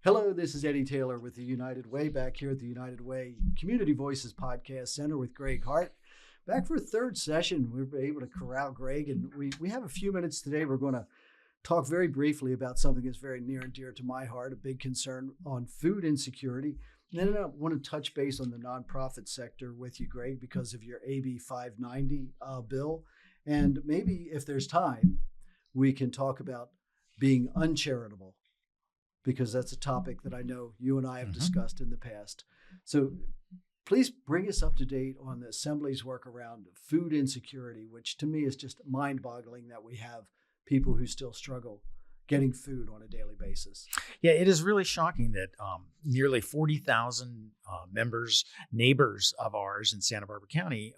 Hello, this is Eddie Taylor with the United Way, back here at the United Way Community Voices Podcast Center with Gregg Hart. Back for a third session. We were able to corral Gregg, and we have a few minutes today. We're going to talk very briefly about something that's very near and dear to my heart, a big concern on food insecurity. And then I want to touch base on the nonprofit sector with you, Gregg, because of your AB 590 bill. And maybe if there's time, we can talk about being uncharitable, because that's a topic that I know you and I have discussed in the past. So please bring us up to date on the Assembly's work around food insecurity, which to me is just mind-boggling that we have people who still struggle getting food on a daily basis. Yeah, it is really shocking that nearly 40,000 members, neighbors of ours in Santa Barbara County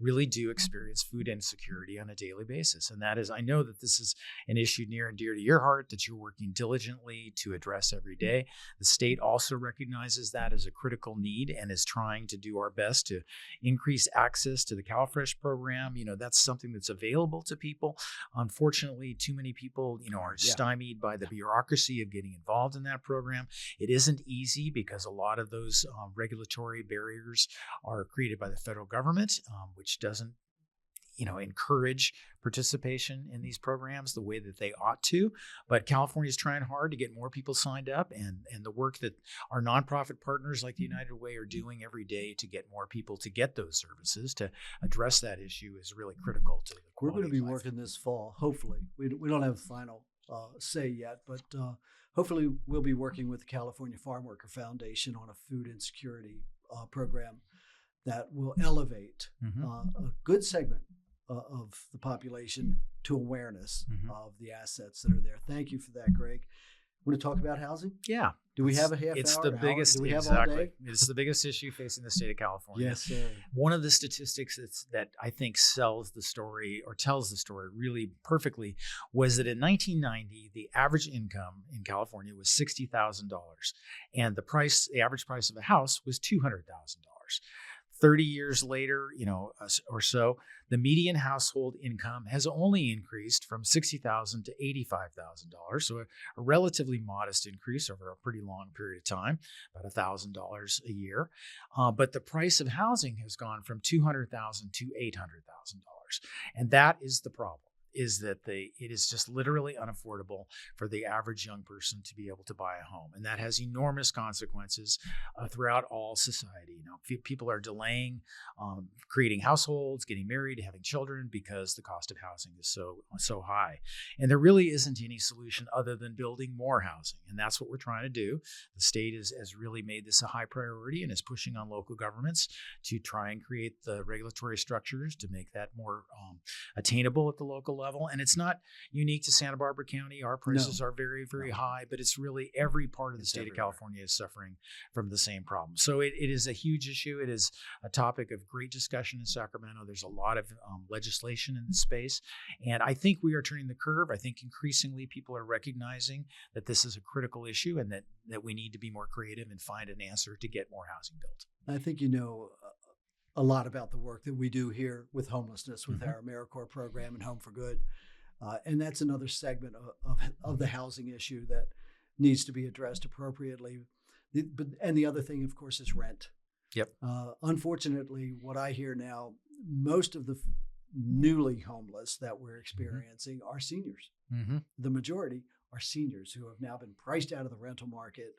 really do experience food insecurity on a daily basis. And that is, I know that this is an issue near and dear to your heart that you're working diligently to address every day. The state also recognizes that as a critical need and is trying to do our best to increase access to the CalFresh program. You know, that's something that's available to people. Unfortunately, too many people, are stymied by the bureaucracy of getting involved in that program. It isn't easy because a lot of those regulatory barriers are created by the federal government, which doesn't encourage participation in these programs the way that they ought to. But California is trying hard to get more people signed up, and the work that our nonprofit partners like the United Way are doing every day to get more people to get those services, to address that issue, is really critical to the We're quality going to be of life. working this fall, hopefully. We don't have a final say yet, but hopefully we'll be working with the California Farm Worker Foundation on a food insecurity program that will elevate a good segment of the population to awareness of the assets that are there. Thank you for that, Gregg. Want to talk about housing? Yeah. Do we have a half It's hour? the an hour? biggest, Do we have exactly. all day? It's the biggest issue facing the state of California. Yes, sir. One of the statistics that I think sells the story or tells the story really perfectly was that in 1990, the average income in California was $60,000, and the average price of a house was $200,000. 30 years later, or so, the median household income has only increased from $60,000 to $85,000. So a relatively modest increase over a pretty long period of time, about $1,000 a year. But the price of housing has gone from $200,000 to $800,000. And that is the problem, is that it is just literally unaffordable for the average young person to be able to buy a home. And that has enormous consequences throughout all society. People are delaying creating households, getting married, having children, because the cost of housing is so high. And there really isn't any solution other than building more housing. And that's what we're trying to do. The state has really made this a high priority and is pushing on local governments to try and create the regulatory structures to make that more attainable at the local level. And it's not unique to Santa Barbara County. Our prices are very, very high, but it's really every part of the state of California is suffering from the same problem. So it is a huge issue. It is a topic of great discussion in Sacramento. There's a lot of legislation in this space. And I think we are turning the curve. I think increasingly people are recognizing that this is a critical issue and that we need to be more creative and find an answer to get more housing built. I think a lot about the work that we do here with homelessness, with our AmeriCorps program and Home for Good. And that's another segment of the housing issue that needs to be addressed appropriately. And the other thing, of course, is rent. Yep. Unfortunately, what I hear now, most of the newly homeless that we're experiencing are seniors. The majority are seniors who have now been priced out of the rental market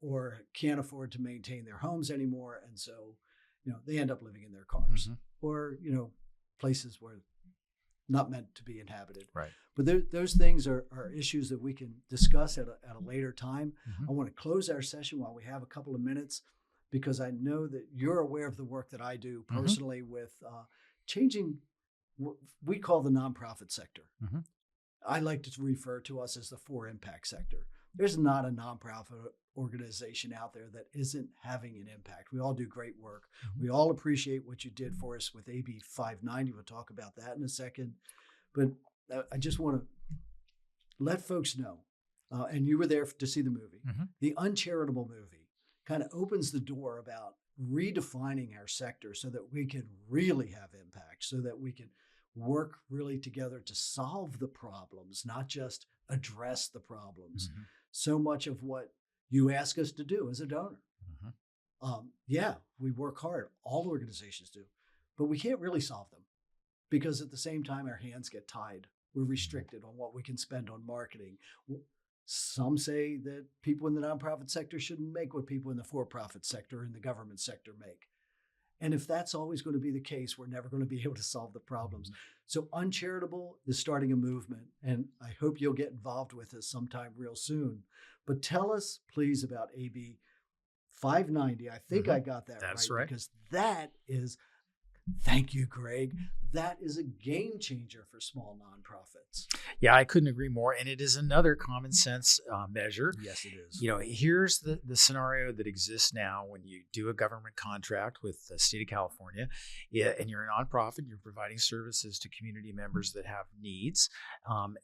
or can't afford to maintain their homes anymore. And so, they end up living in their cars or, places where not meant to be inhabited. Right. But those things are issues that we can discuss at a later time. I want to close our session while we have a couple of minutes, because I know that you're aware of the work that I do personally with changing what we call the nonprofit sector. I like to refer to us as the 4 impact sector. There's not a nonprofit organization out there that isn't having an impact. We all do great work. We all appreciate what you did for us with AB 590. We'll talk about that in a second. But I just want to let folks know, and you were there to see the movie, the Uncharitable movie kind of opens the door about redefining our sector so that we can really have impact, so that we can work really together to solve the problems, not just address the problems. So much of what you ask us to do as a donor. Mhm. Yeah, we work hard. All organizations do, but we can't really solve them because at the same time, our hands get tied. We're restricted on what we can spend on marketing. Some say that people in the nonprofit sector shouldn't make what people in the for-profit sector and the government sector make. And if that's always going to be the case, we're never going to be able to solve the problems. So Uncharitable is starting a movement, and I hope you'll get involved with us sometime real soon. But tell us, please, about AB 590. I think I got that That's right, right. because that is, thank you, Gregg. That is a game changer for small nonprofits. Yeah, I couldn't agree more. And it is another common sense measure. Yes, it is. Here's the scenario that exists now when you do a government contract with the state of California, and you're a nonprofit, you're providing services to community members that have needs.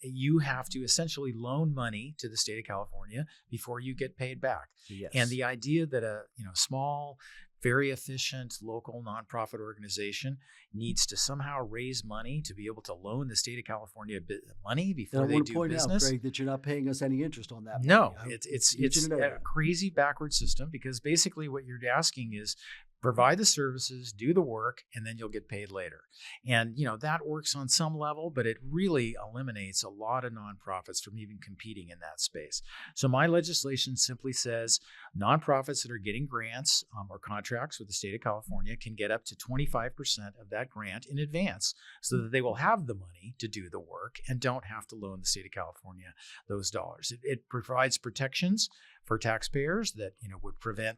You have to essentially loan money to the state of California before you get paid back. Yes. And the idea that a small, very efficient local nonprofit organization needs to somehow raise money to be able to loan the state of California money before they do business. I want to point out, Gregg, that you're not paying us any interest on that. No, money. it's a crazy backward system, because basically what you're asking is provide the services, do the work, and then you'll get paid later. And, that works on some level, but it really eliminates a lot of nonprofits from even competing in that space. So my legislation simply says nonprofits that are getting grants or contracts with the state of California can get up to 25% of that grant in advance, so that they will have the money to do the work and don't have to loan the state of California those dollars. It provides protections for taxpayers that would prevent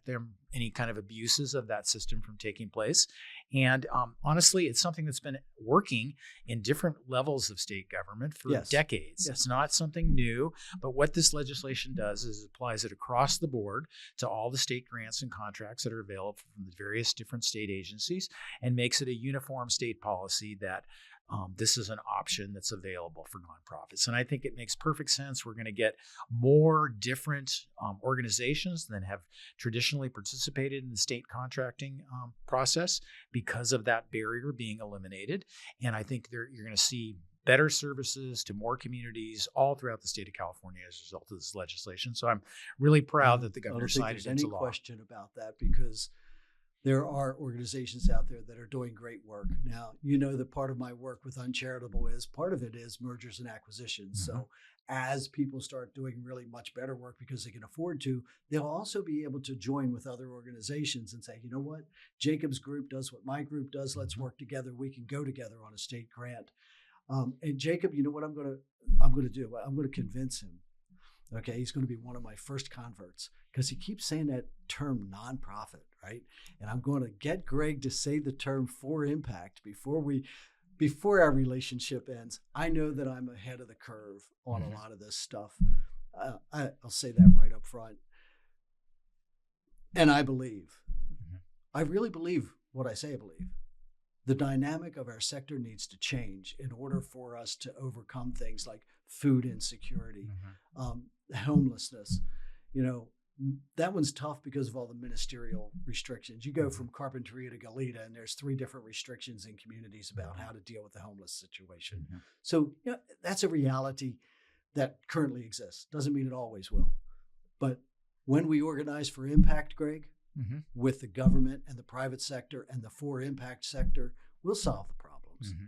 any kind of abuses of that system from taking place. And honestly, it's something that's been working in different levels of state government for decades. Yes. It's not something new, but what this legislation does is it applies it across the board to all the state grants and contracts that are available from the various different state agencies, and makes it a uniform state policy that this is an option that's available for nonprofits. And I think it makes perfect sense. We're going to get more different organizations than have traditionally participated in the state contracting process because of that barrier being eliminated. And I think you're going to see better services to more communities all throughout the state of California as a result of this legislation. So I'm really proud that the governor signed it into law. I don't think there's any question about that, because there are organizations out there that are doing great work. Now, that part of my work with Uncharitable part of it is mergers and acquisitions. Mm-hmm. So as people start doing really much better work because they can afford to, they'll also be able to join with other organizations and say, you know what, Jacob's group does what my group does. Let's work together. We can go together on a state grant. And Jacob, you know what I'm going to do? I'm going to convince him. Okay, he's going to be one of my first converts, because he keeps saying that term nonprofit, right? And I'm going to get Gregg to say the term for impact before our relationship ends. I know that I'm ahead of the curve on a lot of this stuff. I'll say that right up front. And I really believe what I say I believe. The dynamic of our sector needs to change in order for us to overcome things like food insecurity, homelessness. That one's tough because of all the ministerial restrictions. You go from Carpinteria to Goleta, and there's 3 different restrictions in communities about how to deal with the homeless situation. Mm-hmm. So that's a reality that currently exists. Doesn't mean it always will. But when we organize for impact, Gregg, with the government and the private sector and the for impact sector, we'll solve the problems. Mm-hmm.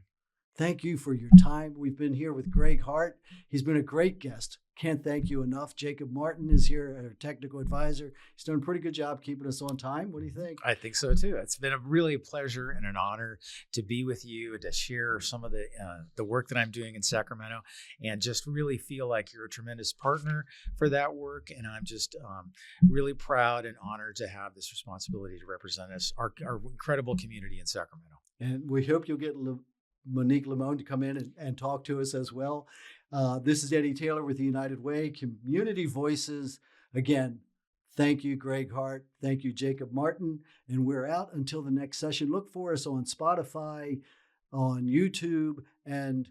Thank you for your time. We've been here with Gregg Hart. He's been a great guest. Can't thank you enough. Jacob Martin is here, our technical advisor. He's done a pretty good job keeping us on time. What do you think? I think so too. It's been a really pleasure and an honor to be with you and to share some of the work that I'm doing in Sacramento, and just really feel like you're a tremendous partner for that work. And I'm just really proud and honored to have this responsibility to represent us, our incredible community in Sacramento. And we hope you'll get Monique Limon to come in and talk to us as well. This is Eddie Taylor with the United Way Community Voices. Again, thank you, Gregg Hart. Thank you, Jacob Martin. And we're out until the next session. Look for us on Spotify, on YouTube, and